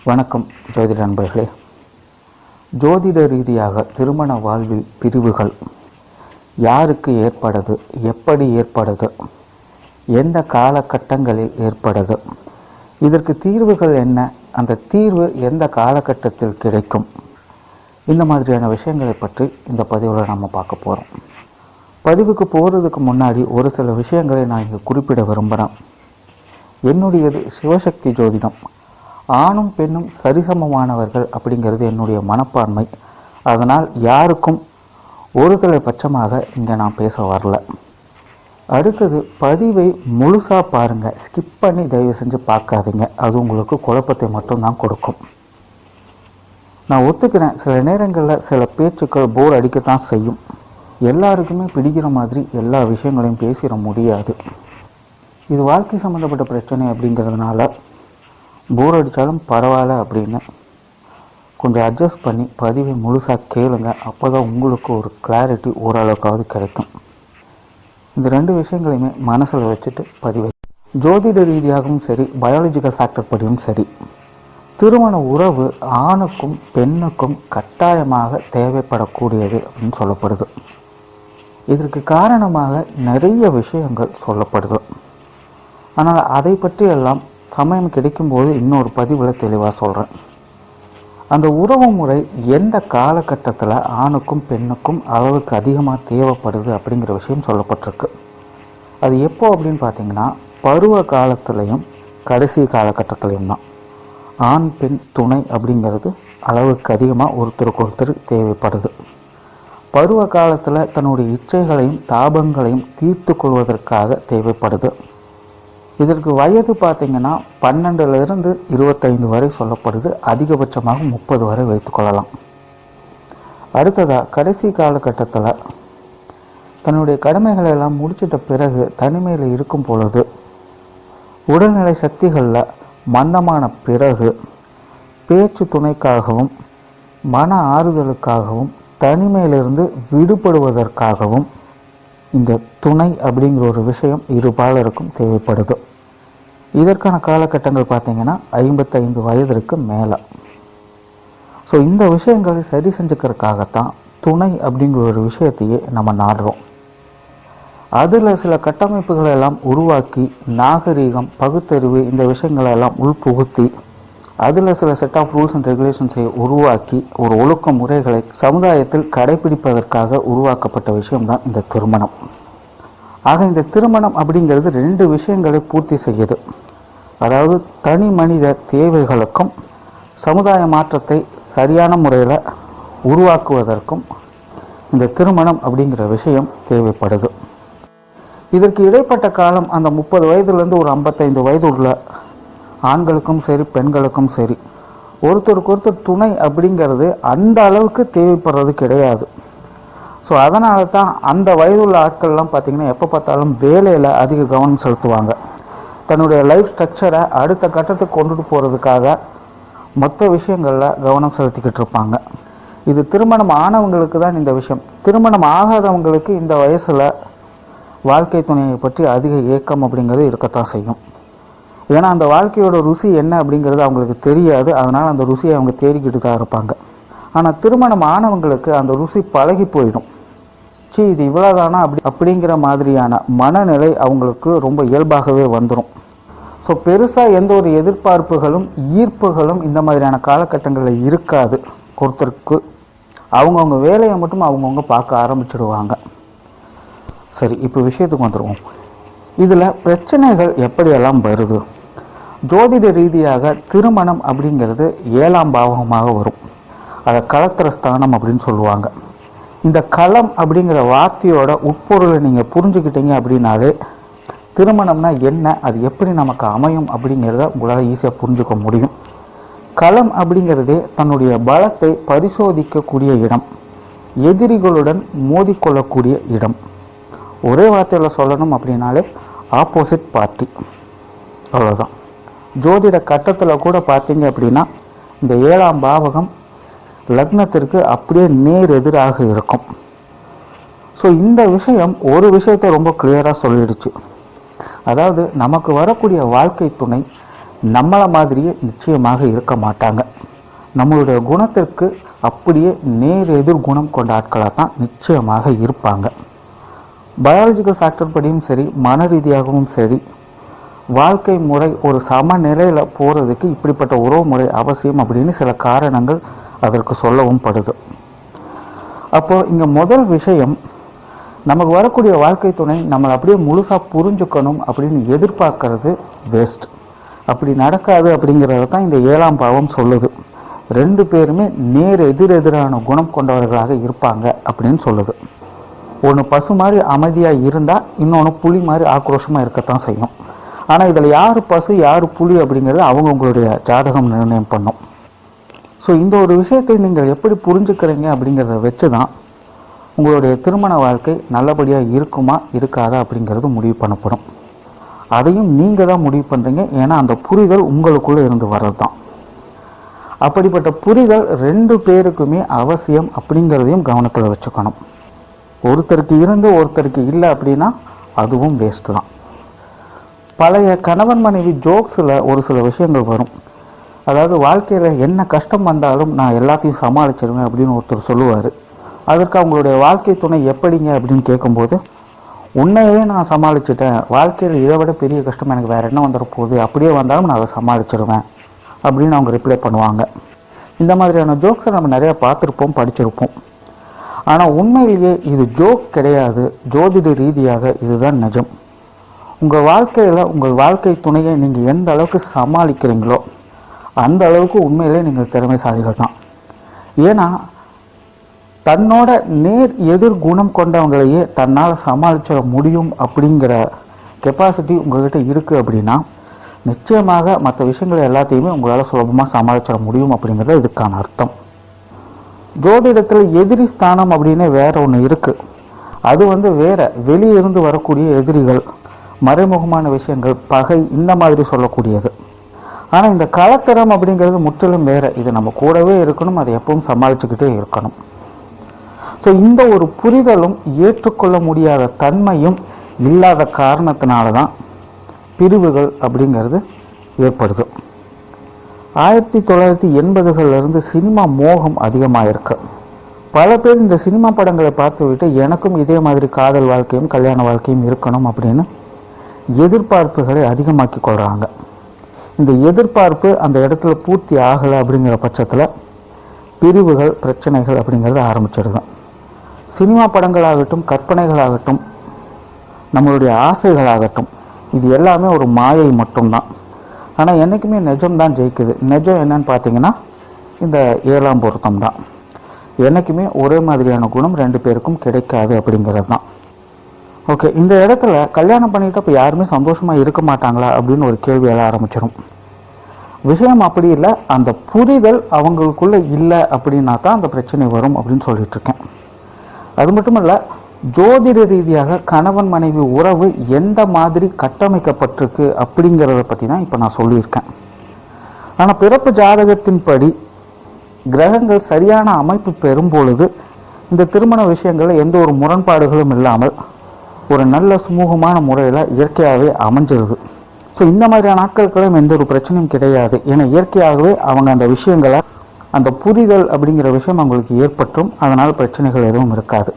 வணக்கம் ஜோதிட நண்பர்களே. ஜோதிட ரீதியாக திருமண வாழ்வில் பிரிவுகள் யாருக்கு ஏற்படுது, எப்படி ஏற்படுது, எந்த காலகட்டங்களில் ஏற்படுது, இதற்கு தீர்வுகள் என்ன, அந்த தீர்வு எந்த காலகட்டத்தில் கிடைக்கும், இந்த மாதிரியான விஷயங்களை பற்றி இந்த பதிவில் நம்ம பார்க்க போகிறோம். பதிவுக்கு போகிறதுக்கு முன்னாடி ஒரு சில விஷயங்களை நான் இங்கே குறிப்பிட விரும்புகிறேன். என்னுடையது சிவசக்தி ஜோதிடம். ஆணும் பெண்ணும் சரிசமமானவர்கள் அப்படிங்கிறது என்னுடைய மனப்பான்மை. அதனால் யாருக்கும் ஒருதலை பட்சமாக இங்கே நான் பேச வரல. அடுத்தது, பதிவை முழுசாக பாருங்கள், ஸ்கிப் பண்ணி தயவு செஞ்சு பார்க்காதீங்க. அது உங்களுக்கு குழப்பத்தை மட்டும்தான் கொடுக்கும். நான் ஒத்துக்கிறேன், சில நேரங்களில் சில பேச்சுக்கள் போர் அடிக்கத்தான் செய்யும். எல்லாருக்குமே பிடிக்கிற மாதிரி எல்லா விஷயங்களையும் பேசிட முடியாது. இது வாழ்க்கை சம்மந்தப்பட்ட பிரச்சனை அப்படிங்கிறதுனால போர் அடித்தாலும் பரவாயில்ல அப்படின்னு கொஞ்சம் அட்ஜஸ்ட் பண்ணி பதிவை முழுசாக கேளுங்க. அப்போ தான் உங்களுக்கு ஒரு கிளாரிட்டி ஓரளவுக்காவது கிடைக்கும். இந்த ரெண்டு விஷயங்களையுமே மனசில் வச்சுட்டு பதிவை. ஜோதிட ரீதியாகவும் சரி, பயாலஜிக்கல் ஃபேக்டர் படியும் சரி, திருமண உறவு ஆணுக்கும் பெண்ணுக்கும் கட்டாயமாக தேவைப்படக்கூடியது அப்படின்னு சொல்லப்படுது. இதற்கு காரணமாக நிறைய விஷயங்கள் சொல்லப்படுது. ஆனால் அதை பற்றி எல்லாம் சமயம் கிடைக்கும்போது இன்னொரு பதிவில் தெளிவாக சொல்கிறேன். அந்த உறவு முறை எந்த காலகட்டத்தில் ஆணுக்கும் பெண்ணுக்கும் அளவுக்கு அதிகமாக தேவைப்படுது அப்படிங்கிற விஷயம் சொல்லப்பட்டிருக்கு. அது எப்போ அப்படின்னு பார்த்தீங்கன்னா, பருவ காலத்துலேயும் கடைசி காலகட்டத்திலையும் தான் ஆண் பெண் துணை அப்படிங்கிறது அளவுக்கு அதிகமாக ஒருத்தருக்கு ஒருத்தர் தேவைப்படுது. பருவ காலத்தில் தன்னுடைய இச்சைகளையும் தாபங்களையும் தீர்த்து கொள்வதற்காக தேவைப்படுது. இதற்கு வயது பார்த்தீங்கன்னா 12லிருந்து 25 வரை சொல்லப்படுது. அதிகபட்சமாக 30 வரை வைத்துக்கொள்ளலாம். அடுத்ததாக கடைசி காலகட்டத்தில் தன்னுடைய கடமைகளை எல்லாம் முடிச்சிட்ட பிறகு தனிமையில் இருக்கும் பொழுது, உடல்நிலை சக்திகளில் மந்தமான பிறகு, பேச்சு துணைக்காகவும் மன ஆறுதலுக்காகவும் தனிமையிலிருந்து விடுபடுவதற்காகவும் இந்த துணை அப்படிங்கிற ஒரு விஷயம் இருபாலருக்கும் தேவைப்படுது. இதற்கான காலகட்டங்கள் பார்த்தீங்கன்னா 55 வயதிற்கு மேலே. ஸோ இந்த விஷயங்களை சரி செஞ்சுக்கிறதுக்காகத்தான் துணை அப்படிங்கிற ஒரு விஷயத்தையே நம்ம நாடுறோம். அதில் சில கட்டமைப்புகளை எல்லாம் உருவாக்கி, நாகரீகம், பகுத்தறிவு, இந்த விஷயங்களை எல்லாம் உள்புகுத்தி, அதில் சில செட் ஆஃப் ரூல்ஸ் அண்ட் ரெகுலேஷன்ஸை உருவாக்கி ஒரு ஒழுக்க முறைகளை சமுதாயத்தில் கடைபிடிப்பதற்காக உருவாக்கப்பட்ட விஷயம்தான் இந்த திருமணம். ஆக இந்த திருமணம் அப்படிங்கிறது ரெண்டு விஷயங்களை பூர்த்தி செய்யுது. அதாவது தனி மனித தேவைகளுக்கும் சமுதாய மாற்றத்தை சரியான முறையில் உருவாக்குவதற்கும் இந்த திருமணம் அப்படிங்கிற விஷயம் தேவைப்படுது. இதற்கு இடைப்பட்ட காலம் அந்த 30 வயதுலேருந்து ஒரு 55 வயது உள்ள ஆண்களுக்கும் சரி பெண்களுக்கும் சரி ஒருத்தருக்கு ஒருத்தர் துணை அப்படிங்கிறது அந்த அளவுக்கு தேவைப்படுறது கிடையாது. ஸோ அதனால தான் அந்த வயதுள்ள ஆட்கள்லாம் பார்த்திங்கன்னா எப்போ பார்த்தாலும் வேலையில் அதிக கவனம் செலுத்துவாங்க. தன்னுடைய லைஃப் ஸ்ட்ரக்சரை அடுத்த கட்டத்துக்கு கொண்டுட்டு போகிறதுக்காக மொத்த விஷயங்களில் கவனம் செலுத்திக்கிட்டு இருப்பாங்க. இது திருமணம் ஆனவங்களுக்கு தான் இந்த விஷயம். திருமணம் ஆகாதவங்களுக்கு இந்த வயசில் வாழ்க்கை துணையை பற்றி அதிக ஏக்கம் அப்படிங்கிறது இருக்கத்தான் செய்யும். ஏன்னா அந்த வாழ்க்கையோட ருசி என்ன அப்படிங்கிறது அவங்களுக்கு தெரியாது. அதனால் அந்த ருசியை அவங்க தேடிக்கிட்டு தான் இருப்பாங்க. ஆனால் திருமணம் ஆனவங்களுக்கு அந்த ருசி பழகி போயிடும். இது இவ்வளோதானா அப்படிங்கிற மாதிரியான மனநிலை அவங்களுக்கு ரொம்ப இயல்பாகவே வந்துடும். ஸோ பெருசாக எந்த ஒரு எதிர்பார்ப்புகளும் ஈர்ப்புகளும் இந்த மாதிரியான காலகட்டங்களில் இருக்காது. ஒருத்தருக்கு அவங்கவுங்க வேலையை மட்டும் அவங்கவுங்க பார்க்க ஆரம்பிச்சிடுவாங்க. சரி, இப்போ விஷயத்துக்கு வந்துடுவோம். இதில் பிரச்சனைகள் எப்படியெல்லாம் வருது? ஜோதிட ரீதியாக திருமணம் அப்படிங்கிறது 7ஆம் பாவகமாக வரும். அதை களத்திர ஸ்தானம் அப்படின்னு சொல்லுவாங்க. இந்த களம் அப்படிங்கிற வார்த்தையோட உட்பொருளை நீங்கள் புரிஞ்சுக்கிட்டீங்க அப்படின்னாலே திருமணம்னா என்ன, அது எப்படி நமக்கு அமையும் அப்படிங்கிறத உங்களால் ஈஸியாக புரிஞ்சுக்க முடியும். களம் அப்படிங்கிறதே தன்னுடைய பலத்தை பரிசோதிக்கக்கூடிய இடம், எதிரிகளுடன் மோதிக்கொள்ளக்கூடிய இடம். ஒரே வார்த்தையில் சொல்லணும் அப்படின்னாலே ஆப்போசிட் பார்ட்டி, அவ்வளோதான். ஜோதிட கட்டத்தில் கூட பார்த்தீங்க அப்படின்னா இந்த 7ஆம் பாவகம் லக்னத்திற்கு அப்படியே நேர் எதிராக இருக்கும். ஸோ இந்த விஷயம் ஒரு விஷயத்தை ரொம்ப கிளியராக சொல்லிடுச்சு. அதாவது நமக்கு வரக்கூடிய வாழ்க்கை துணை நம்மளை மாதிரியே நிச்சயமாக இருக்க மாட்டாங்க. நம்மளுடைய குணத்திற்கு அப்படியே நேர் எதிர் குணம் கொண்ட ஆட்களாக தான் நிச்சயமாக இருப்பாங்க. பயாலஜிக்கல் ஃபேக்டர் படியும் சரி, மன ரீதியாகவும் சரி, வாழ்க்கை முறை ஒரு சமநிலையில் போகிறதுக்கு இப்படிப்பட்ட உறவு முறை அவசியம் அப்படின்னு சில காரணங்கள் அதற்கு சொல்லவும் படுது. அப்போது இங்கே முதல் விஷயம், நமக்கு வரக்கூடிய வாழ்க்கை துணை நம்மளை அப்படியே முழுசாக புரிஞ்சுக்கணும் அப்படின்னு எதிர்பார்க்கறது வேஸ்ட். அப்படி நடக்காது அப்படிங்கிறத தான் இந்த 7ஆம் பாவம் சொல்லுது. 2 பேருமே நேர் எதிரெதிரான குணம் கொண்டவர்களாக இருப்பாங்க அப்படின்னு சொல்லுது. ஒன்று பசு மாதிரி அமைதியாக இருந்தால் இன்னொன்று புலி மாதிரி ஆக்ரோஷமாக இருக்கத்தான் செய்யும். ஆனால் இதில் யார் பசு யார் புலி அப்படிங்கிறது அவங்களுடைய ஜாதகம் நிர்ணயம் பண்ணும். ஸோ இந்த ஒரு விஷயத்தை நீங்கள் எப்படி புரிஞ்சுக்கிறீங்க அப்படிங்கிறத வச்சு தான் உங்களுடைய திருமண வாழ்க்கை நல்லபடியாக இருக்குமா இருக்காதா அப்படிங்கிறது முடிவு பண்ணப்படும். அதையும் நீங்கள் தான் முடிவு பண்ணுறீங்க. ஏன்னா அந்த புரிதல் உங்களுக்குள்ளே இருந்து வர்றது தான். அப்படிப்பட்ட புரிதல் 2 பேருக்குமே அவசியம் அப்படிங்கிறதையும் கவனத்தில் வச்சுக்கணும். ஒருத்தருக்கு இருந்து ஒருத்தருக்கு இல்லை அப்படின்னா அதுவும் வேஸ்ட்டு தான். பழைய கணவன் மனைவி ஜோக்ஸில் ஒரு சில விஷயங்கள் வரும். அதாவது வாழ்க்கையில் என்ன கஷ்டம் வந்தாலும் நான் எல்லாத்தையும் சமாளிச்சிருவேன் அப்படின்னு ஒருத்தர் சொல்லுவார். அதற்கு அவங்களுடைய வாழ்க்கை துணை எப்படிங்க அப்படின்னு கேட்கும்போது, உன்னையவே நான் சமாளிச்சுட்டேன், வாழ்க்கையில் இதை விட பெரிய கஷ்டம் எனக்கு வேறு என்ன வந்துட போகுது, அப்படியே வந்தாலும் நான் அதை சமாளிச்சிருவேன் அப்படின்னு அவங்க ரிப்ளை பண்ணுவாங்க. இந்த மாதிரியான ஜோக்ஸை நம்ம நிறையா பார்த்துருப்போம், படிச்சிருப்போம். ஆனால் உண்மையிலேயே இது ஜோக் கிடையாது. ஜோதிட ரீதியாக இதுதான் நிஜம். உங்கள் வாழ்க்கையில் உங்கள் வாழ்க்கை துணையை நீங்கள் எந்த அளவுக்கு சமாளிக்கிறீங்களோ அந்த அளவுக்கு உண்மையிலே நீங்கள் திறமைசாலிகள் தான். ஏன்னா தன்னோட நேர் எதிர் குணம் கொண்டவங்களையே தன்னால் சமாளிச்சிட முடியும் அப்படிங்கிற கெப்பாசிட்டி உங்கள்கிட்ட இருக்குது அப்படின்னா நிச்சயமாக மற்ற விஷயங்கள் எல்லாத்தையுமே உங்களால் சுலபமாக சமாளிச்சிட முடியும் அப்படிங்கிறது இதுக்கான அர்த்தம். ஜோதிடத்தில் எதிரி ஸ்தானம் அப்படின்னு வேற ஒன்று இருக்குது. அது வேற வெளியிருந்து வரக்கூடிய எதிரிகள், மறைமுகமான விஷயங்கள், பகை, இந்த மாதிரி சொல்லக்கூடியது. ஆனால் இந்த கலத்தரம் அப்படிங்கிறது முற்றிலும் வேற. இது நம்ம கூடவே இருக்கணும், அதை எப்பவும் சமாளிச்சுக்கிட்டே இருக்கணும். ஸோ இந்த ஒரு புரிதலும் ஏற்றுக்கொள்ள முடியாத தன்மையும் இல்லாத காரணத்தினால தான் பிரிவுகள் அப்படிங்கிறது ஏற்படுது. 1980களிலிருந்து சினிமா மோகம் அதிகமாக இருக்கு. பல பேர் இந்த சினிமா படங்களை பார்த்து விட்டு எனக்கும் இதே மாதிரி காதல் வாழ்க்கையும் கல்யாண வாழ்க்கையும் இருக்கணும் அப்படின்னு எதிர்பார்ப்புகளை அதிகமாக்கி கொள்கிறாங்க. இந்த எதிர்பார்ப்பு அந்த இடத்துல பூர்த்தி ஆகலை அப்படிங்கிற பட்சத்தில் பிரிவுகள், பிரச்சனைகள் அப்படிங்கிறது ஆரம்பிச்சிடுது. சினிமா படங்களாகட்டும், கற்பனைகளாகட்டும், நம்மளுடைய ஆசைகளாகட்டும், இது எல்லாமே ஒரு மாயை மட்டும்தான். ஆனால் என்றைக்குமே நிஜம்தான் ஜெயிக்குது. நிஜம் என்னன்னு பார்த்தீங்கன்னா இந்த 7ஆம் பொருத்தம் தான். என்றைக்குமே ஒரே மாதிரியான குணம் 2 பேருக்கும் கிடைக்காது அப்படிங்கிறது தான். ஓகே, இந்த இடத்துல கல்யாணம் பண்ணிட்டு இப்போ யாருமே சந்தோஷமாக இருக்க மாட்டாங்களா அப்படின்னு ஒரு கேள்வி எல்லாம் ஆரம்பிச்சிடும். விஷயம் அப்படி இல்லை. அந்த புரிதல் அவங்களுக்குள்ள இல்லை அப்படின்னா தான் அந்த பிரச்சனை வரும் அப்படின்னு சொல்லிட்டு இருக்கேன். அது மட்டும் இல்லை, ஜோதிட ரீதியாக கணவன் மனைவி உறவு எந்த மாதிரி கட்டமைக்கப்பட்டிருக்கு அப்படிங்கிறத பற்றி தான் இப்போ நான் சொல்லியிருக்கேன். ஆனால் பிறப்பு ஜாதகத்தின்படி கிரகங்கள் சரியான அமைப்பு பெறும் பொழுது இந்த திருமண விஷயங்களில் எந்த ஒரு முரண்பாடுகளும் இல்லாமல் ஒரு நல்ல சுமூகமான முறையில் இயற்கையாகவே அமைஞ்சிருது. ஸோ இந்த மாதிரியான நாட்களுக்கெல்லாம் எந்த ஒரு பிரச்சனையும் கிடையாது. ஏன்னா இயற்கையாகவே அவங்க அந்த விஷயங்களை, அந்த புரிதல் அப்படிங்கிற விஷயம் அவங்களுக்கு ஏற்பட்டும், அதனால் பிரச்சனைகள் எதுவும் இருக்காது.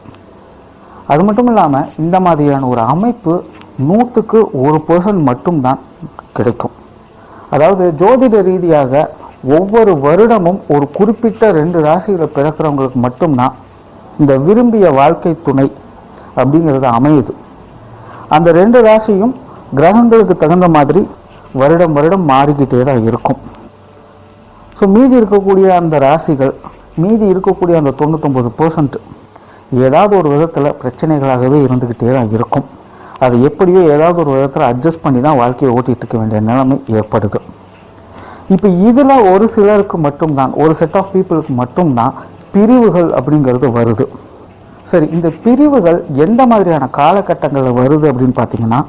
அது மட்டும் இல்லாமல் இந்த மாதிரியான ஒரு அமைப்பு 100க்கு 1% மட்டும்தான் கிடைக்கும். அதாவது ஜோதிட ரீதியாக ஒவ்வொரு வருடமும் ஒரு குறிப்பிட்ட 2 ராசிகளை பிறக்கிறவங்களுக்கு மட்டும்தான் இந்த விரும்பிய வாழ்க்கை துணை அப்படிங்கிறது அமையுது. அந்த 2 ராசியும் கிரகங்களுக்கு தகுந்த மாதிரி வருடம் வருடம் மாறிக்கிட்டே தான் இருக்கும். ஸோ மீதி இருக்கக்கூடிய அந்த ராசிகள், மீதி இருக்கக்கூடிய அந்த 99% ஏதாவது ஒரு விதத்தில் பிரச்சனைகளாகவே இருந்துக்கிட்டே தான் இருக்கும். அது எப்படியோ ஏதாவது ஒரு விதத்தில் அட்ஜஸ்ட் பண்ணி தான் வாழ்க்கையை ஓட்டிகிட்டு இருக்க வேண்டிய நிலைமை ஏற்படுது. இப்போ இதில் ஒரு சிலருக்கு மட்டும்தான், ஒரு செட் ஆஃப் பீப்புளுக்கு மட்டும்தான் பிரிவுகள் அப்படிங்கிறது வருது. சரி, இந்த பிரிவுகள் எந்த மாதிரியான காலகட்டங்களில் வருது அப்படின்னு பார்த்தீங்கன்னா,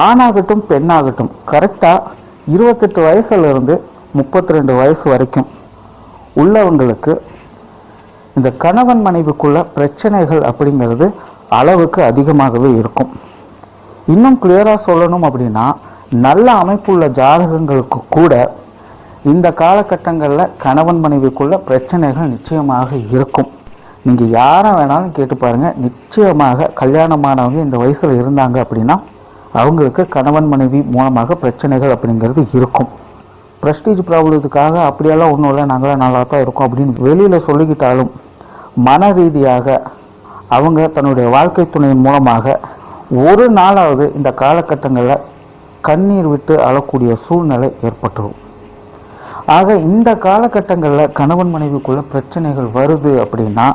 ஆணாகட்டும் பெண்ணாகட்டும் கரெக்டாக 28 வயசுலேருந்து 32 வயசு வரைக்கும் உள்ளவங்களுக்கு இந்த கணவன் மனைவிக்குள்ள பிரச்சனைகள் அப்படிங்கிறது அளவுக்கு அதிகமாகவே இருக்கும். இன்னும் கிளியராக சொல்லணும் அப்படின்னா, நல்ல அமைப்புள்ள ஜாதகங்களுக்கு கூட இந்த காலகட்டங்களில் கணவன் மனைவிக்குள்ள பிரச்சனைகள் நிச்சயமாக இருக்கும். நீங்கள் யாரை வேணாலும் கேட்டு பாருங்கள், நிச்சயமாக கல்யாணமானவங்க இந்த வயசில் இருந்தாங்க அப்படின்னா அவங்களுக்கு கணவன் மனைவி மூலமாக பிரச்சனைகள் அப்படிங்கிறது இருக்கும். ப்ரெஸ்டீஜ் ப்ராப்ளத்துக்காக அப்படியெல்லாம் ஒன்றும் இல்லை, நாங்களாம் நல்லா தான் இருக்கோம் அப்படின்னு வெளியில் சொல்லிக்கிட்டாலும் மன ரீதியாக அவங்க தன்னுடைய வாழ்க்கை துணையின் மூலமாக ஒரு நாளாவது இந்த காலகட்டங்களில் கண்ணீர் விட்டு அழக்கூடிய சூழ்நிலை ஏற்பட்டுரும். ஆக இந்த காலகட்டங்களில் கணவன் மனைவிக்குள்ள பிரச்சனைகள் வருது அப்படின்னா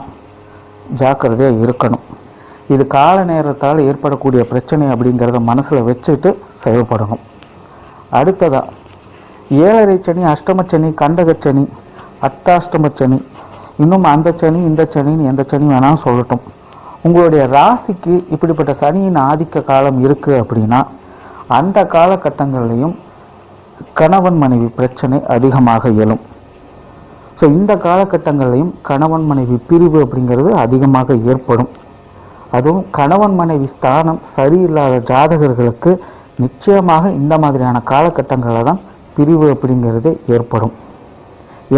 ஜாக்கிரதையாக இருக்கணும். இது கால நேரத்தால் ஏற்படக்கூடிய பிரச்சனை அப்படிங்கிறத மனசில் வச்சுட்டு செயல்படணும். அடுத்ததாக 7.5 சனி, அஷ்டமச்சனி, கண்டகச்சனி, அர்த்தாஷ்டமச்சனி, இன்னும் அந்த சனி இந்த சனின்னு எந்த சனி வேணாலும் சொல்லட்டும், உங்களுடைய ராசிக்கு இப்படிப்பட்ட சனியின் ஆதிக்க காலம் இருக்குது அப்படின்னா அந்த காலகட்டங்கள்லையும் கணவன் மனைவி பிரச்சனை அதிகமாக எழும். ஸோ இந்த காலகட்டங்கள்லையும் கணவன் மனைவி பிரிவு அப்படிங்கிறது அதிகமாக ஏற்படும். அதுவும் கணவன் மனைவி ஸ்தானம் சரியில்லாத ஜாதகர்களுக்கு நிச்சயமாக இந்த மாதிரியான காலகட்டங்களில் தான் பிரிவு அப்படிங்கிறது ஏற்படும்.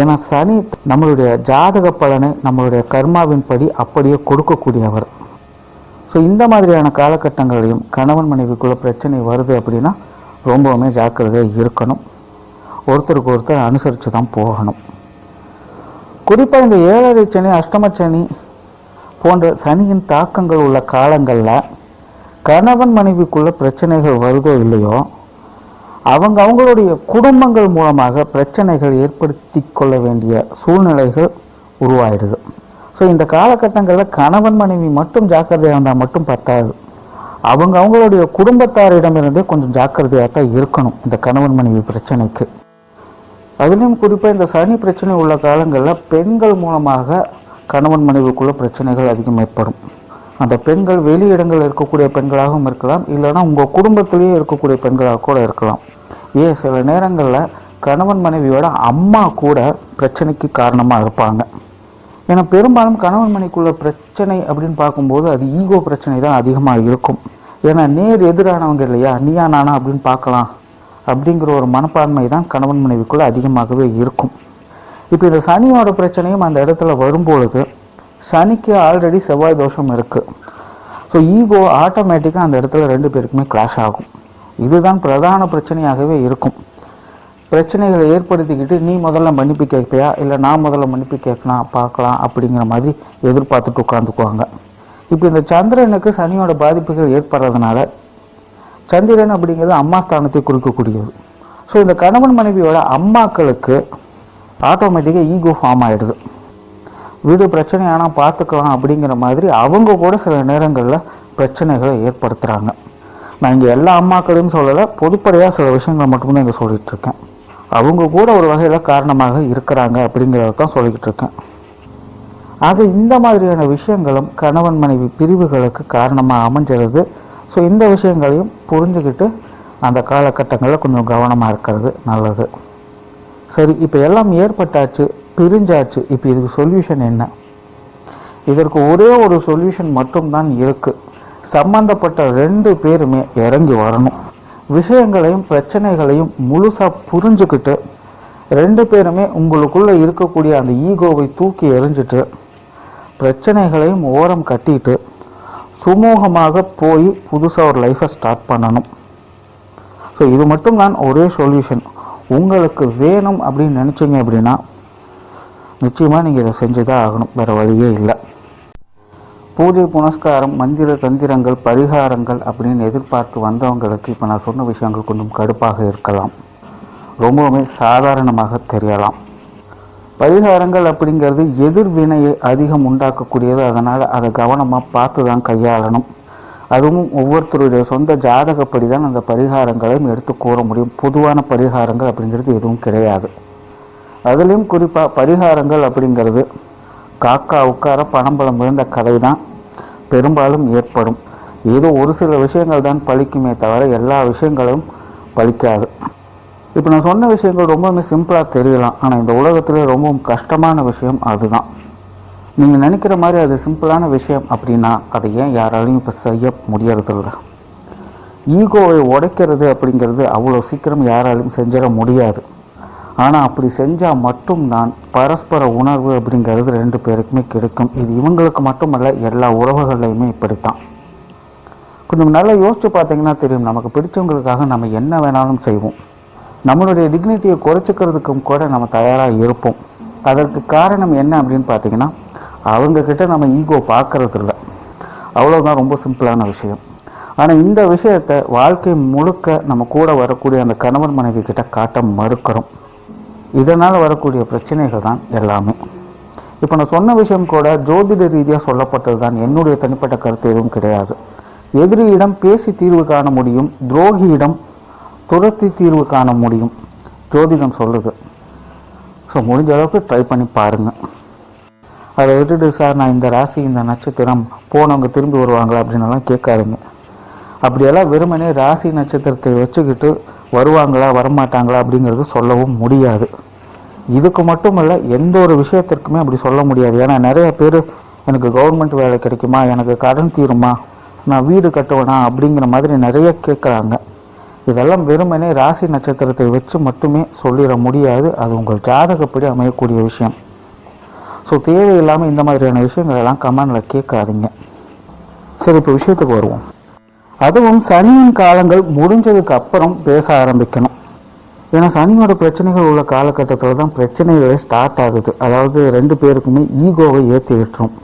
ஏன்னா சனி நம்மளுடைய ஜாதக பலனை நம்மளுடைய கர்மாவின் படி அப்படியே கொடுக்கக்கூடியவர். ஸோ இந்த மாதிரியான காலகட்டங்களையும் கணவன் மனைவிக்குள்ள பிரச்சனை வருது அப்படின்னா ரொம்பவுமே ஜாக்கிரதையாக இருக்கணும். ஒருத்தருக்கு ஒருத்தர் அனுசரித்து தான் போகணும். குறிப்பாக இந்த 7.5 சனி, அஷ்டமச்சனி போன்ற சனியின் தாக்கங்கள் உள்ள காலங்களில் கணவன் மனைவிக்குள்ள பிரச்சனைகள் வருதோ இல்லையோ அவங்களுடைய குடும்பங்கள் மூலமாக பிரச்சனைகள் ஏற்படுத்தி கொள்ள வேண்டிய சூழ்நிலைகள் உருவாயிடுது. ஸோ இந்த காலகட்டங்களில் கணவன் மனைவி மட்டும் ஜாக்கிரதையாக இருந்தால் மட்டும் பத்தாது, அவங்களுடைய குடும்பத்தாரிடமிருந்தே கொஞ்சம் ஜாக்கிரதையாக தான் இருக்கணும் இந்த கணவன் மனைவி பிரச்சனைக்கு. அதுலேயும் குறிப்பாக இந்த சனி பிரச்சனை உள்ள காலங்களில் பெண்கள் மூலமாக கணவன் மனைவிக்குள்ள பிரச்சனைகள் அதிகம் ஏற்படும். அந்த பெண்கள் வெளி இடங்களில் இருக்கக்கூடிய பெண்களாகவும் இருக்கலாம், இல்லைன்னா உங்கள் குடும்பத்திலேயே இருக்கக்கூடிய பெண்களாக கூட இருக்கலாம். சில நேரங்களில் கணவன் மனைவியோட அம்மா கூட பிரச்சனைக்கு காரணமாக இருப்பாங்க. ஏன்னா பெரும்பாலும் கணவன் மனைவிக்குள்ள பிரச்சனை அப்படின்னு பார்க்கும்போது அது ஈகோ பிரச்சனை தான் அதிகமாக இருக்கும். ஏன்னா நேர் எதிரானவங்க இல்லையா, நீயா நானா அப்படின்னு பார்க்கலாம் அப்படிங்கிற ஒரு மனப்பான்மை தான் கணவன் மனைவிக்குள்ள அதிகமாகவே இருக்கும். இப்போ இந்த சனியோட பிரச்சனையும் அந்த இடத்துல வரும்பொழுது சனிக்கு ஆல்ரெடி செவ்வாய் தோஷம் இருக்குது. ஸோ ஈகோ ஆட்டோமேட்டிக்காக அந்த இடத்துல ரெண்டு பேருக்குமே கிளாஷ் ஆகும். இதுதான் பிரதான பிரச்சனையாகவே இருக்கும். பிரச்சனைகளை ஏற்படுத்திக்கிட்டு நீ முதல்ல மன்னிப்பு கேட்பியா, இல்லை நான் முதல்ல மன்னிப்பு கேட்கலாம் பார்க்கலாம் அப்படிங்கிற மாதிரி எதிர்பார்த்துட்டு உட்காந்துக்குவாங்க. இப்போ இந்த சந்திரனுக்கு சனியோட பாதிப்புகள் ஏற்படுறதுனால சந்திரன் அப்படிங்கிறது அம்மா ஸ்தானத்தை குறிக்கக்கூடியது. ஸோ இந்த கணவன் மனைவியோட அம்மாக்களுக்கு ஆட்டோமேட்டிக்காக ஈகோ ஃபார்ம் ஆகிடுது. வீடு பிரச்சனை ஆனால் பார்த்துக்கலாம் அப்படிங்கிற மாதிரி அவங்க கூட சில நேரங்களில் பிரச்சனைகளை ஏற்படுத்துகிறாங்க. நான் இங்கே எல்லா அம்மாக்களையும் சொல்லலை, பொதுப்படையாக சில விஷயங்களை மட்டும்தான் இங்கே சொல்லிகிட்டு இருக்கேன். அவங்க கூட ஒரு வகையில் காரணமாக இருக்கிறாங்க அப்படிங்கிறத தான் சொல்லிக்கிட்டு இருக்கேன். ஆக இந்த மாதிரியான விஷயங்களும் கணவன் மனைவி பிரிவுகளுக்கு காரணமாக அமைஞ்சிருது. ஸோ இந்த விஷயங்களையும் புரிஞ்சுக்கிட்டு அந்த காலகட்டங்களில் கொஞ்சம் கவனமாக இருக்கிறது நல்லது. சரி, இப்போ எல்லாம் ஏற்பட்டாச்சு, பிரிஞ்சாச்சு, இப்போ இதுக்கு சொல்யூஷன் என்ன? இதற்கு ஒரே ஒரு சொல்யூஷன் மட்டும்தான் இருக்குது. சம்பந்தப்பட்ட ரெண்டு பேருமே இறங்கி வரணும். விஷயங்களையும் பிரச்சனைகளையும் முழுசாக புரிஞ்சுக்கிட்டு ரெண்டு பேருமே உங்களுக்குள்ளே இருக்கக்கூடிய அந்த ஈகோவை தூக்கி எறிஞ்சிட்டு பிரச்சனைகளையும் ஓரம் கட்டிட்டு சுமூகமாக போய் புதுசாக ஒரு லைஃப்பை ஸ்டார்ட் பண்ணணும். ஸோ இது மட்டும் தான் ஒரே சொல்யூஷன். உங்களுக்கு வேணும் அப்படின்னு நினச்சிங்க அப்படின்னா நிச்சயமாக நீங்கள் இதை செஞ்சு தான் ஆகணும், வேறு வழியே இல்லை. பூஜை புனஸ்காரம், மந்திர தந்திரங்கள், பரிகாரங்கள் அப்படின்னு எதிர்பார்த்து வந்தவங்களுக்கு இப்போ நான் சொன்ன விஷயங்கள் கொஞ்சம் கடுப்பாக இருக்கலாம், ரொம்பவுமே சாதாரணமாக தெரியலாம். பரிகாரங்கள் அப்படிங்கிறது எதிர்வினையை அதிகம் உண்டாக்கக்கூடியது. அதனால் அதை கவனமாக பார்த்து தான் கையாளணும். அதுவும் ஒவ்வொருத்தருடைய சொந்த ஜாதகப்படி தான் அந்த பரிகாரங்களையும் எடுத்து கூற முடியும். பொதுவான பரிகாரங்கள் அப்படிங்கிறது எதுவும் கிடையாது. அதுலேயும் குறிப்பாக பரிகாரங்கள் அப்படிங்கிறது காக்கா உட்கார பணம்பழம் விழுந்த கதை தான் பெரும்பாலும் ஏற்படும். ஏதோ ஒரு சில விஷயங்கள் தான் பலிக்குமே தவிர எல்லா விஷயங்களும் பலிக்காது. இப்போ நான் சொன்ன விஷயங்கள் ரொம்பவுமே சிம்பிளாக தெரியலாம், ஆனால் இந்த உலகத்திலே ரொம்பவும் கஷ்டமான விஷயம் அதுதான். நீங்கள் நினைக்கிற மாதிரி அது சிம்பிளான விஷயம் அப்படின்னா அதை ஏன் யாராலையும் இப்போ செய்ய முடியறதில்ல? ஈகோவை உடைக்கிறது அப்படிங்கிறது அவ்வளோ சீக்கிரம் யாராலும் செஞ்சிட முடியாது. ஆனால் அப்படி செஞ்சால் மட்டும்தான் பரஸ்பர உணர்வு அப்படிங்கிறது 2 பேருக்குமே கிடைக்கும். இது இவங்களுக்கு மட்டுமல்ல, எல்லா உறவுகள்லையுமே இப்படித்தான். கொஞ்சம் நல்லா யோசிச்சு பார்த்தீங்கன்னா தெரியும், நமக்கு பிடிச்சவங்களுக்காக நம்ம என்ன வேணாலும் செய்வோம். நம்மளுடைய டிக்னிட்டியை குறைச்சிக்கிறதுக்கும் கூட நம்ம தயாராக இருப்போம். அதற்கு காரணம் என்ன அப்படின்னு பார்த்தீங்கன்னா, அவங்கக்கிட்ட நம்ம ஈகோ பார்க்கறது இல்லை, அவ்வளோதான். ரொம்ப சிம்பிளான விஷயம். ஆனால் இந்த விஷயத்தை வாழ்க்கை முழுக்க நம்ம கூட வரக்கூடிய அந்த கணவன் மனைவி கிட்ட காட்ட மறுக்கிறோம். இதனால் வரக்கூடிய பிரச்சனைகள் தான் எல்லாமே. இப்போ நான் சொன்ன விஷயம் கூட ஜோதிட ரீதியாக சொல்லப்பட்டது தான், என்னுடைய தனிப்பட்ட கருத்து எதுவும் கிடையாது. எதிரியிடம் பேசி தீர்வு காண முடியும், துரோகியிடம் துரத்தி தீர்வு காண முடியும், ஜோதிடம் சொல்லுது. ஸோ முடிஞ்ச அளவுக்கு ட்ரை பண்ணி பாருங்கள். அதை விட்டுட்டு சார் நான் இந்த ராசி இந்த நட்சத்திரம் போனவங்க திரும்பி வருவாங்களா அப்படின்னலாம் கேட்காதுங்க. அப்படியெல்லாம் வெறுமனே ராசி நட்சத்திரத்தை வச்சுக்கிட்டு வருவாங்களா வரமாட்டாங்களா அப்படிங்கிறது சொல்லவும் முடியாது. இதுக்கு மட்டுமல்ல, எந்த ஒரு விஷயத்திற்குமே அப்படி சொல்ல முடியாது. ஏன்னா நிறைய பேர் எனக்கு கவர்மெண்ட் வேலை கிடைக்குமா, எனக்கு கடன் தீருமா, நான் வீடு கட்டுவேனா அப்படிங்கிற மாதிரி நிறைய கேட்குறாங்க. இதெல்லாம் வெறுமனே ராசி நட்சத்திரத்தை வச்சு மட்டுமே சொல்லிட முடியாது. அது உங்கள் ஜாதகப்படி அமையக்கூடிய விஷயம். ஸோ தேவையில்லாமல் இந்த மாதிரியான விஷயங்கள் எல்லாம் கமெண்டில் கேட்காதீங்க. சரி, இப்போ விஷயத்துக்கு வருவோம். அதுவும் சனியின் காலங்கள் முடிஞ்சதுக்கு அப்புறம் பேச ஆரம்பிக்கணும். ஏன்னா சனியோட பிரச்சனைகள் உள்ள காலகட்டத்தில் தான் பிரச்சனைகளே ஸ்டார்ட் ஆகுது. அதாவது 2 பேருக்குமே ஈகோவை ஏற்றி விட்டுரும்.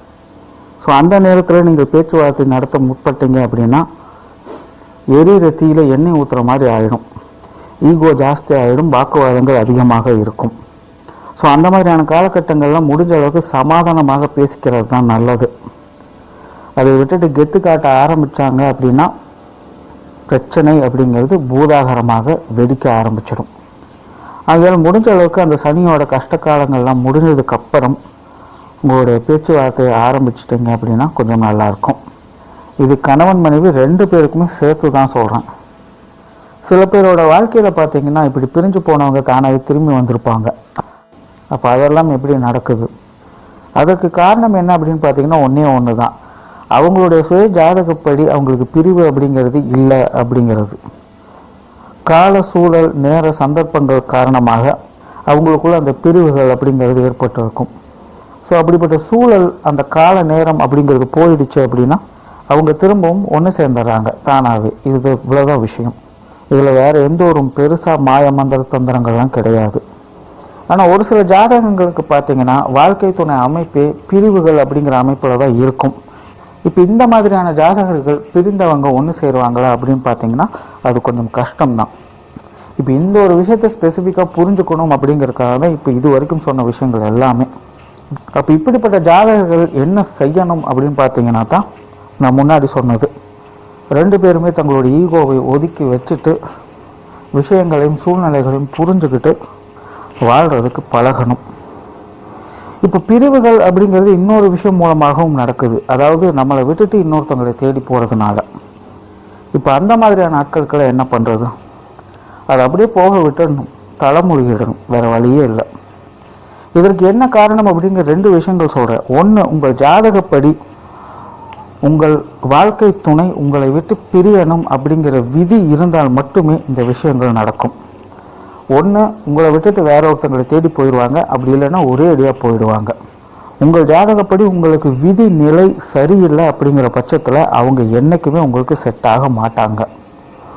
ஸோ அந்த நேரத்தில் நீங்கள் பேச்சுவார்த்தை நடத்த முற்பட்டீங்க அப்படின்னா எரியிற தீயில எண்ணெய் ஊற்றுற மாதிரி ஆகிடும். ஈகோ ஜாஸ்தி ஆகிடும், வாக்குவாதங்கள் அதிகமாக இருக்கும். ஸோ அந்த மாதிரியான காலகட்டங்கள்லாம் முடிஞ்ச அளவுக்கு சமாதானமாக பேசிக்கிறது தான் நல்லது. அதை விட்டுட்டு கெத்து காட்ட ஆரம்பித்தாங்க அப்படின்னா பிரச்சனை அப்படிங்கிறது பூதாகரமாக வெடிக்க ஆரம்பிச்சிடும். அதனால் முடிஞ்ச அளவுக்கு அந்த சனியோட கஷ்ட காலங்கள்லாம் முடிஞ்சதுக்கு அப்புறம் உங்களுடைய பேச்சுவார்த்தையை ஆரம்பிச்சிட்டிங்க அப்படின்னா கொஞ்சம் நல்லாயிருக்கும். இது கணவன் மனைவி 2 பேருக்குமே சேர்த்து தான் சொல்கிறேன். சில பேரோட வாழ்க்கையில் பார்த்தீங்கன்னா இப்படி பிரிஞ்சு போனவங்க தானாகவே திரும்பி வந்திருப்பாங்க. அப்போ அதெல்லாம் எப்படி நடக்குது? அதற்கு காரணம் என்ன அப்படின்னு பார்த்தீங்கன்னா ஒன்றே ஒன்று தான், அவங்களுடைய சுய ஜாதகப்படி அவங்களுக்கு பிரிவு அப்படிங்கிறது இல்லை அப்படிங்கிறது. கால சூழல் நேர சந்தர்ப்பங்கள் காரணமாக அவங்களுக்குள்ள அந்த பிரிவுகள் அப்படிங்கிறது ஏற்பட்டிருக்கும். ஸோ அப்படிப்பட்ட சூழல் அந்த கால நேரம் அப்படிங்கிறது போயிடுச்சு அப்படின்னா அவங்க திரும்பவும் ஒன்று சேர்ந்துடுறாங்க தானாகவே. இது இவ்வளோதான் விஷயம். இதில் வேறு எந்த ஒரு பெருசாக மாய மந்திர தந்திரங்கள்லாம் கிடையாது. ஆனால் ஒரு சில ஜாதகங்களுக்கு பார்த்தீங்கன்னா வாழ்க்கை துணை அமைப்பே பிரிவுகள் அப்படிங்கிற அமைப்பில் தான் இருக்கும். இப்போ இந்த மாதிரியான ஜாதகர்கள் பிரிந்தவங்க ஒன்று சேருவாங்களா அப்படின்னு பார்த்தீங்கன்னா அது கொஞ்சம் கஷ்டம்தான். இப்போ இந்த ஒரு விஷயத்தை ஸ்பெசிஃபிக்காக புரிஞ்சுக்கணும் அப்படிங்கிறதுக்காக தான் இப்போ இது வரைக்கும் சொன்ன விஷயங்கள் எல்லாமே. அப்போ இப்படிப்பட்ட ஜாதகர்கள் என்ன செய்யணும் அப்படின்னு பார்த்தீங்கன்னா தான் நான் முன்னாடி சொன்னது, 2 பேருமே தங்களுடைய ஈகோவை ஒதுக்கி வச்சுட்டு விஷயங்களையும் சூழ்நிலைகளையும் புரிஞ்சுக்கிட்டு வாழ்கிறதுக்கு பழகணும். இப்போ பிரிவுகள் அப்படிங்கிறது இன்னொரு விஷயம் மூலமாகவும் நடக்குது. அதாவது நம்மளை விட்டுட்டு இன்னொருத்தவங்களை தேடி போகிறதுனால. இப்போ அந்த மாதிரியான ஆட்களுக்கெல்லாம் என்ன பண்ணுறது? அதை அப்படியே போக விட்டுடணும், தலைமொழிகிடணும், வேறு வழியே இல்லை. இதற்கு என்ன காரணம் அப்படிங்கிற 2 விஷயங்கள் சொல்கிறேன். ஒன்று, உங்கள் ஜாதகப்படி உங்கள் வாழ்க்கை துணை உங்களை விட்டு பிரியணும் அப்படிங்கிற விதி இருந்தால் மட்டுமே இந்த விஷயங்கள் நடக்கும். ஒன்று, உங்களை விட்டுட்டு வேற ஒருத்தங்களை தேடி போயிடுவாங்க, அப்படி இல்லைன்னா ஒரே அடியாக போயிடுவாங்க. உங்கள் ஜாதகப்படி உங்களுக்கு விதி நிலை சரியில்லை அப்படிங்கிற பட்சத்தில் அவங்க என்றைக்குமே உங்களுக்கு செட் ஆக மாட்டாங்க.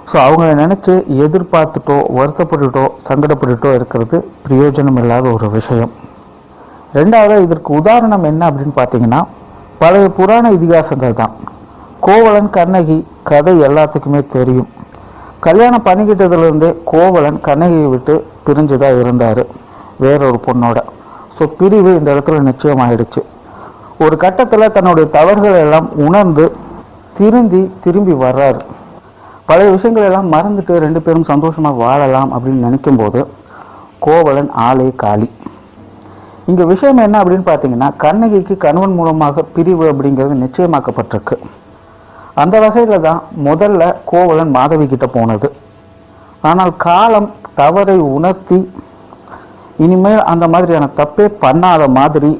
ஸோ அவங்கள நினச்சி எதிர்பார்த்துட்டோ வருத்தப்பட்டுட்டோ சங்கடப்பட்டுட்டோ இருக்கிறது பிரயோஜனம் இல்லாத ஒரு விஷயம். 2வது, இதற்கு உதாரணம் என்ன அப்படின்னு பார்த்தீங்கன்னா பழைய புராண இதிகாசங்கள் தான். கோவலன் கண்ணகி கதை எல்லாத்துக்குமே தெரியும். கல்யாணம் பண்ணிக்கிட்டதுலேருந்தே கோவலன் கண்ணகியை விட்டு பிரிஞ்சுதான் இருந்தார் வேறொரு பொண்ணோட. ஸோ பிரிவு இந்த இடத்துல நிச்சயமாயிடுச்சு. ஒரு கட்டத்தில் தன்னுடைய தவறுகளை எல்லாம் உணர்ந்து திரும்பி வர்றாரு. பழைய விஷயங்கள் எல்லாம் மறந்துட்டு 2 பேரும் சந்தோஷமாக வாழலாம் அப்படின்னு நினைக்கும் போது கோவலன் ஆளே காலி. இங்கே விஷயம் என்ன அப்படின்னு பார்த்தீங்கன்னா கண்ணகிக்கு கணவன் மூலமாக பிரிவு அப்படிங்கிறது நிச்சயமாக்கப்பட்டிருக்கு. அந்த வகையில் தான் முதல்ல கோவலன் மாதவி கிட்ட போனது. ஆனால் காலம் தவறை உணர்த்தி இனிமேல் அந்த மாதிரியான தப்பே பண்ணாத மாதிரி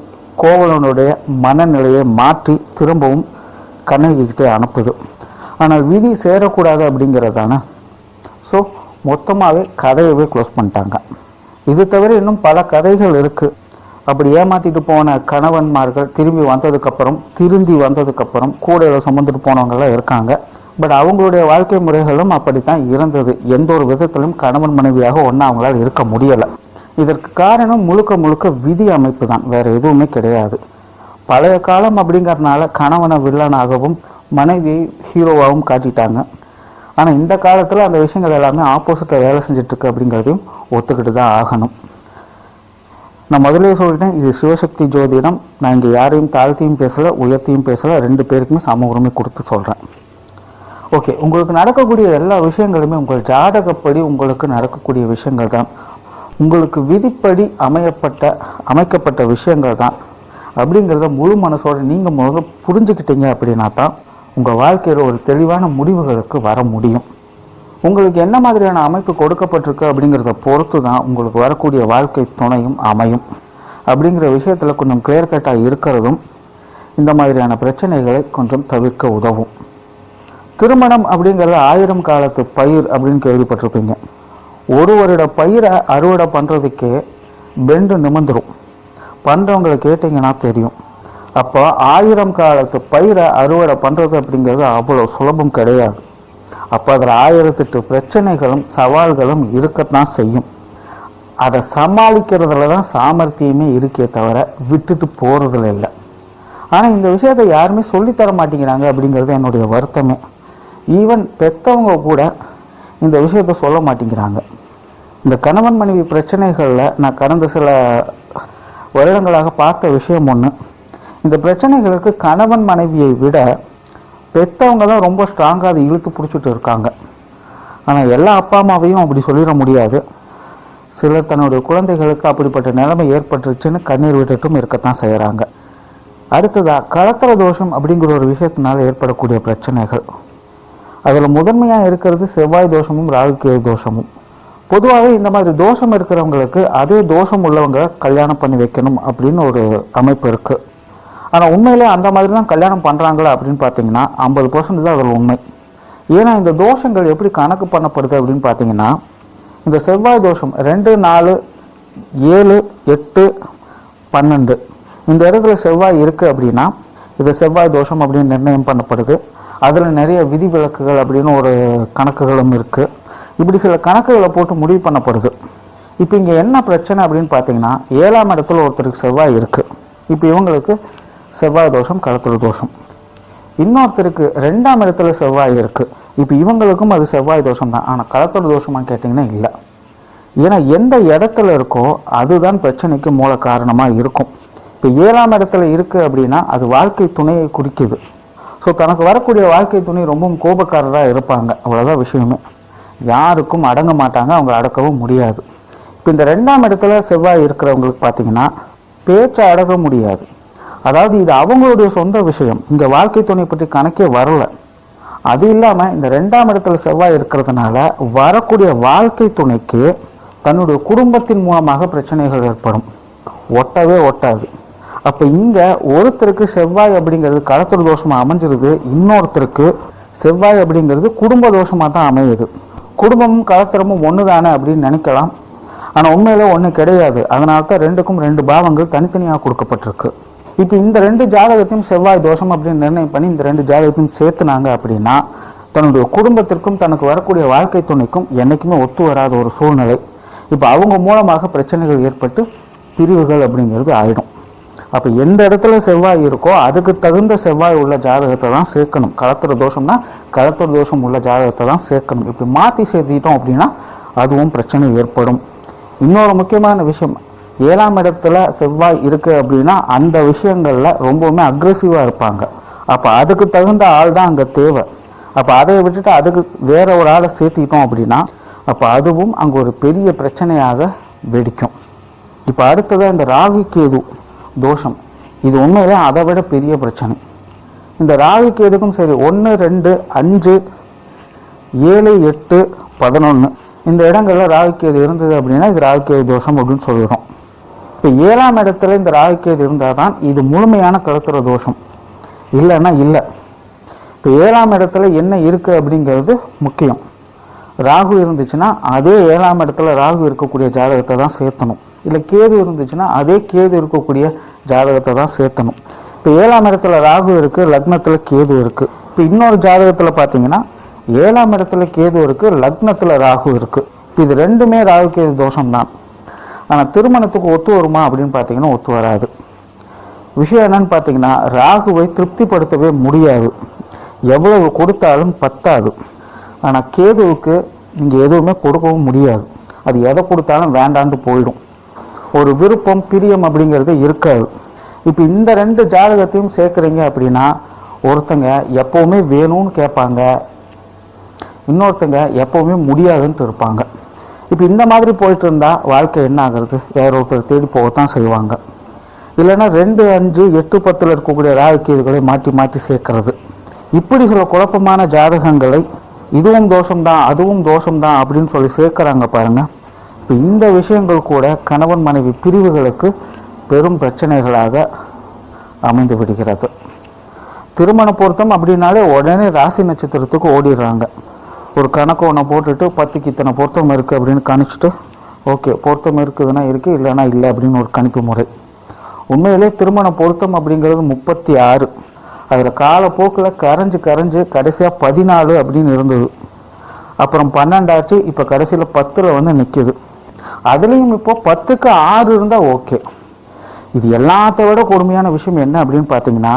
கோவலனுடைய மனநிலையை மாற்றி திரும்பவும் கண்ணகி கிட்டே அனுப்புது. ஆனால் விதி சேரக்கூடாது அப்படிங்கிறது தானே. ஸோ மொத்தமாகவே கதையவே க்ளோஸ் பண்ணிட்டாங்க. இது தவிர இன்னும் பல கதைகள் இருக்குது. அப்படி ஏமாற்றிட்டு போன கணவன்மார்கள் திரும்பி வந்ததுக்கப்புறம் கூட சுமந்துட்டு போனவங்கெல்லாம் இருக்காங்க. பட் அவங்களுடைய வாழ்க்கை முறைகளும் அப்படித்தான் இருந்தது. எந்த ஒரு விதத்திலும் கணவன் மனைவியாக ஒன்றா அவங்களால் இருக்க முடியலை. இதற்கு காரணம் முழுக்க முழுக்க விதி அமைப்பு தான், வேற எதுவுமே கிடையாது. பழைய காலம் அப்படிங்கிறதுனால கணவனை வில்லனாகவும் மனைவியை ஹீரோவாகவும் காட்டிட்டாங்க. ஆனால் இந்த காலத்தில் அந்த விஷயங்கள் எல்லாமே ஆப்போசிட்டில் வேலை செஞ்சுட்டு இருக்கு அப்படிங்கிறதையும் ஒத்துக்கிட்டு தான் ஆகணும். நான் முதலே சொல்லிட்டேன், இது சிவசக்தி ஜோதிடம். நான் இங்கே யாரையும் தாழ்த்தியும் பேசலை, உயர்த்தியும் பேசலை, 2 பேருக்குமே சம உரிமை கொடுத்து சொல்கிறேன். ஓகே, உங்களுக்கு நடக்கக்கூடிய எல்லா விஷயங்களுமே உங்கள் ஜாதகப்படி உங்களுக்கு நடக்கக்கூடிய விஷயங்கள் தான், உங்களுக்கு விதிப்படி அமைக்கப்பட்ட விஷயங்கள் தான் அப்படிங்கிறத முழு மனசோட நீங்கள் முதல்ல புரிஞ்சுக்கிட்டீங்க அப்படின்னா தான் உங்கள் வாழ்க்கையில் ஒரு தெளிவான முடிவுகளுக்கு வர முடியும். உங்களுக்கு என்ன மாதிரியான அமைப்பு கொடுக்கப்பட்டிருக்கு அப்படிங்கிறத பொறுத்து தான் உங்களுக்கு வரக்கூடிய வாழ்க்கை துணையும் அமையும். அப்படிங்கிற விஷயத்தில் கொஞ்சம் கிளியர் கட்டாக இருக்கிறதும் இந்த மாதிரியான பிரச்சனைகளை கொஞ்சம் தவிர்க்க உதவும். திருமணம் அப்படிங்கிறது 1000 காலத்து பயிர் அப்படின்னு கேள்விப்பட்டிருப்பீங்க. ஒரு வருட பயிரை அறுவடை பண்ணுறதுக்கே பெண்டு நிமிந்துரும். பண்ணுறவங்களை கேட்டிங்கன்னா தெரியும். அப்போ 1000 காலத்து பயிரை அறுவடை பண்ணுறது அப்படிங்கிறது அவ்வளோ சுலபம் கிடையாது. அப்போ அதில் 1008 பிரச்சனைகளும் சவால்களும் இருக்கத்தான் செய்யும். அதை சமாளிக்கிறதுல தான் சாமர்த்தியமே இருக்கே தவிர விட்டுட்டு போகிறதுல இல்லை. ஆனால் இந்த விஷயத்தை யாருமே சொல்லித்தர மாட்டேங்கிறாங்க அப்படிங்கிறது என்னுடைய வருத்தமே. ஈவன் பெற்றவங்க கூட இந்த விஷயத்த சொல்ல மாட்டேங்கிறாங்க. இந்த கணவன் மனைவி பிரச்சனைகளில் நான் கடந்த சில வருடங்களாக பார்த்த விஷயம் ஒன்று, இந்த பிரச்சனைகளுக்கு கணவன் மனைவியை விட பெற்றவங்க தான் ரொம்ப ஸ்ட்ராங்காக அதை இழுத்து பிடிச்சிட்டு இருக்காங்க. ஆனால் எல்லா அப்பா அம்மாவையும் அப்படி சொல்லிட முடியாது. சிலர் தன்னுடைய குழந்தைகளுக்கு அப்படிப்பட்ட நிலைமை ஏற்பட்டுருச்சுன்னு கண்ணீர் விட்டுட்டும் இருக்கத்தான் செய்கிறாங்க. அடுத்ததாக கலத்திர தோஷம் அப்படிங்கிற ஒரு விஷயத்தினால ஏற்படக்கூடிய பிரச்சனைகள், அதில் முதன்மையாக இருக்கிறது செவ்வாய் தோஷமும் ராகுகேது தோஷமும். பொதுவாகவே இந்த மாதிரி தோஷம் இருக்கிறவங்களுக்கு அதே தோஷம் உள்ளவங்க கல்யாணம் பண்ணி வைக்கணும் அப்படின்னு ஒரு அமைப்பு இருக்குது. ஆனால் உண்மையிலே அந்த மாதிரி தான் கல்யாணம் பண்ணுறாங்களா அப்படின்னு பார்த்தீங்கன்னா 50% தான் அதில் உண்மை. ஏன்னா இந்த தோஷங்கள் எப்படி கணக்கு பண்ணப்படுது அப்படின்னு பார்த்தீங்கன்னா, இந்த செவ்வாய் தோஷம் 2, 4, 7, 8, 12 இந்த இடத்துல செவ்வாய் இருக்குது அப்படின்னா இது செவ்வாய் தோஷம் அப்படின்னு நிர்ணயம் பண்ணப்படுது. அதில் நிறைய விதிவிலக்குகள் அப்படின்னு ஒரு கணக்குகளும் இருக்குது. இப்படி சில கணக்குகளை போட்டு முடிவு பண்ணப்படுது. இப்போ இங்கே என்ன பிரச்சனை அப்படின்னு பார்த்தீங்கன்னா, 7ஆம் இடத்துல ஒருத்தருக்கு செவ்வாய் இருக்குது. இப்போ இவங்களுக்கு செவ்வாய் தோஷம், கலத்திர தோஷம். இன்னொருத்தருக்கு 2ஆம் இடத்துல செவ்வாய் இருக்குது. இப்போ இவங்களுக்கும் அது செவ்வாய் தோஷம் தான். ஆனால் கலத்திர தோஷமான்னு கேட்டிங்கன்னா இல்லை. ஏன்னா எந்த இடத்துல இருக்கோ அதுதான் பிரச்சனைக்கு மூல காரணமாக இருக்கும். இப்போ 7ஆம் இடத்துல இருக்குது அப்படின்னா அது வாழ்க்கை துணையை குறிக்குது. ஸோ தனக்கு வரக்கூடிய வாழ்க்கை துணை ரொம்பவும் கோபக்காரராக இருப்பாங்க. அவ்வளோதான் விஷயமே. யாருக்கும் அடங்க மாட்டாங்க, அவங்க அடக்கவும் முடியாது. இப்போ இந்த 2ஆம் இடத்துல செவ்வாய் இருக்கிறவங்களுக்கு பார்த்தீங்கன்னா பேச்சை அடக்க முடியாது. அதாவது இது அவங்களுடைய சொந்த விஷயம், இங்கே வாழ்க்கை துணை பற்றி கணக்கே வரல. அது இல்லாமல் இந்த 2ஆம் இடத்துல செவ்வாய் இருக்கிறதுனால வரக்கூடிய வாழ்க்கை துணைக்கு தன்னுடைய குடும்பத்தின் மூலமாக பிரச்சனைகள் ஏற்படும், ஒட்டவே ஒட்டாது. அப்போ இங்கே ஒருத்தருக்கு செவ்வாய் அப்படிங்கிறது கலத்திர தோஷமாக அமைஞ்சிருது, இன்னொருத்தருக்கு செவ்வாய் அப்படிங்கிறது குடும்ப தோஷமாக தான் அமையுது. குடும்பமும் கலத்திரமும் ஒன்று தானே அப்படின்னு நினைக்கலாம். ஆனால் உண்மையில ஒன்று கிடையாது. அதனால தான் 2க்கும் 2 பாவங்கள் தனித்தனியாக கொடுக்கப்பட்டிருக்கு. இப்போ இந்த 2 ஜாதகத்தையும் செவ்வாய் தோஷம் அப்படின்னு நிர்ணயம் பண்ணி இந்த 2 ஜாதகத்தையும் சேர்த்துனாங்க அப்படின்னா தன்னுடைய குடும்பத்திற்கும் தனக்கு வரக்கூடிய வாழ்க்கை துணைக்கும் என்றைக்குமே ஒத்து வராத ஒரு சூழ்நிலை. இப்போ அவங்க மூலமாக பிரச்சனைகள் ஏற்பட்டு பிரிவுகள் அப்படிங்கிறது ஆயிடும். அப்போ எந்த இடத்துல செவ்வாய் இருக்கோ அதுக்கு தகுந்த செவ்வாய் உள்ள ஜாதகத்தை தான் சேர்க்கணும். கலத்திர தோஷம்னா கலத்திர தோஷம் உள்ள ஜாதகத்தை தான் சேர்க்கணும். இப்படி மாற்றி சேர்த்திட்டோம் அப்படின்னா அதுவும் பிரச்சனை ஏற்படும். இன்னொரு முக்கியமான விஷயம், 7ஆம் இடத்துல செவ்வாய் இருக்கு அப்படின்னா அந்த விஷயங்கள்ல ரொம்பவுமே அக்ரெசிவா இருப்பாங்க. அப்போ அதுக்கு தகுந்த ஆள் தான் அங்கே தேவை. அப்போ அதை விட்டுட்டு அதுக்கு வேற ஒரு ஆளை சேர்த்திட்டோம் அப்படின்னா அப்போ அதுவும் அங்கே ஒரு பெரிய பிரச்சனையாக வெடிக்கும். இப்போ அடுத்ததாக இந்த ராகு கேது தோஷம், இது உண்மையிலே அதை விட பெரிய பிரச்சனை. இந்த ராகு கேதுக்கும் சரி 1, 2, 5, 7, 8, 11 இந்த இடங்கள்ல ராகு கேது இருந்தது அப்படின்னா இது ராகு கேது தோஷம் அப்படின்னு சொல்லிடுறோம். இப்போ 7ஆம் இடத்துல இந்த ராகு கேது இருந்தால் தான் இது முழுமையான கலத்திர தோஷம், இல்லைன்னா இல்லை. இப்போ இப்போ 7ஆம் இடத்துல என்ன இருக்கு அப்படிங்கிறது முக்கியம். ராகு இருந்துச்சுன்னா அதே 7ஆம் இடத்துல ராகு இருக்கக்கூடிய ஜாதகத்தை தான் சேர்த்தணும். இல்லை கேது இருந்துச்சுன்னா அதே கேது இருக்கக்கூடிய ஜாதகத்தை தான் சேர்த்தணும். இப்போ 7ஆம் இடத்துல ராகு இருக்கு, லக்னத்துல கேது இருக்கு. இப்போ இன்னொரு ஜாதகத்துல பார்த்தீங்கன்னா 7ஆம் இடத்துல கேது இருக்கு, லக்னத்துல ராகு இருக்கு. இது ரெண்டுமே ராகு கேது தோஷம் தான். ஆனால் திருமணத்துக்கு ஒத்து வருமா அப்படின்னு பார்த்தீங்கன்னா ஒத்து வராது. விஷயம் என்னன்னு பார்த்தீங்கன்னா, ராகுவை திருப்திப்படுத்தவே முடியாது, எவ்வளவு கொடுத்தாலும் பத்தாது. ஆனால் கேதுவுக்கு நீங்கள் எதுவுமே கொடுக்கவும் முடியாது, அது எதை கொடுத்தாலும் வேண்டாண்டு போயிடும். ஒரு விருப்பம் பிரியம் அப்படிங்கிறது இருக்காது. இப்போ இந்த 2 ஜாதகத்தையும் சேர்க்குறீங்க அப்படின்னா ஒருத்தங்க எப்போவுமே வேணும்னு கேட்பாங்க, இன்னொருத்தங்க எப்போவுமே முடியாதுன்ட்டு இருப்பாங்க. இப்போ இந்த மாதிரி போயிட்டு இருந்தால் வாழ்க்கை என்ன ஆகுறது? வேற ஒருத்தர் தேடி போகத்தான் செய்வாங்க. இல்லைன்னா 2, 5, 8, 10 இருக்கக்கூடிய ராகு கேதுகளை மாற்றி மாற்றி சேர்க்கறது. இப்படி சில குழப்பமான ஜாதகங்களை இதுவும் தோஷம்தான் அதுவும் தோஷம்தான் அப்படின்னு சொல்லி சேர்க்குறாங்க பாருங்க. இப்போ இந்த விஷயங்கள் கூட கணவன் மனைவி பிரிவுகளுக்கு பெரும் பிரச்சனைகளாக அமைந்து விடுகிறது. திருமண பொருத்தம் அப்படின்னாலே உடனே ராசி நட்சத்திரத்துக்கு ஓடிடுறாங்க. ஒரு கணக்கு ஒன்று போட்டுட்டு 10க்கு இத்தனை பொருத்தம் இருக்குது அப்படின்னு கணிச்சிட்டு ஓகே பொருத்தம் இருக்குதுன்னா இருக்குது, இல்லைன்னா இல்லை அப்படின்னு ஒரு கணிப்பு முறை. உண்மையிலே திருமண பொருத்தம் அப்படிங்கிறது 36, அதில் காலப்போக்கில் கரைஞ்சு கடைசியாக 14 அப்படின்னு இருந்தது. அப்புறம் 12 ஆச்சு, இப்போ கடைசியில் 10ல் வந்து நிற்கிது. அதுலேயும் இப்போ 10க்கு 6 இருந்தால் ஓகே. இது எல்லாத்த விட கொடுமையான விஷயம் என்ன அப்படின்னு பார்த்தீங்கன்னா,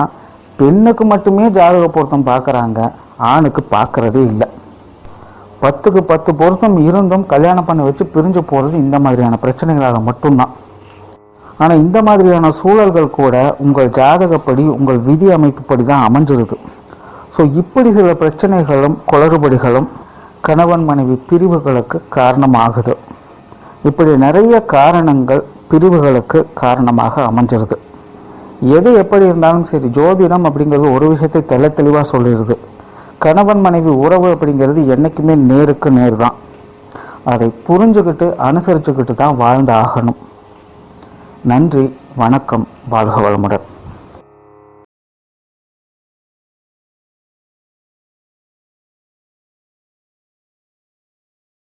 பெண்ணுக்கு மட்டுமே ஜாதக பொருத்தம் பார்க்குறாங்க, ஆணுக்கு பார்க்கறதே இல்லை. 10க்கு 10 பொருத்தம் இருந்தும் கல்யாணம் பண்ணி வச்சு பிரிஞ்சு போகிறது இந்த மாதிரியான பிரச்சனைகளால் மட்டும்தான். ஆனால் இந்த மாதிரியான சூழல்கள் கூட உங்கள் ஜாதகப்படி உங்கள் விதி அமைப்புப்படி தான் அமைஞ்சிருது. ஸோ இப்படி சில பிரச்சனைகளும் குளறுபடிகளும் கணவன் மனைவி பிரிவுகளுக்கு காரணமாகுது. இப்படி நிறைய காரணங்கள் பிரிவுகளுக்கு காரணமாக அமைஞ்சிருது. எது எப்படி இருந்தாலும் சரி, ஜோதிடம் அப்படிங்கிறது ஒரு விஷயத்தை தெளிவாக சொல்லிடுது. கணவன் மனைவி உறவு அப்படிங்கிறது என்றைக்குமே நேருக்கு நேர் தான். அதை புரிஞ்சுக்கிட்டு அனுசரிச்சுக்கிட்டு தான் வாழ்ந்து ஆகணும். நன்றி, வணக்கம், வாழ்க வளமுடன்.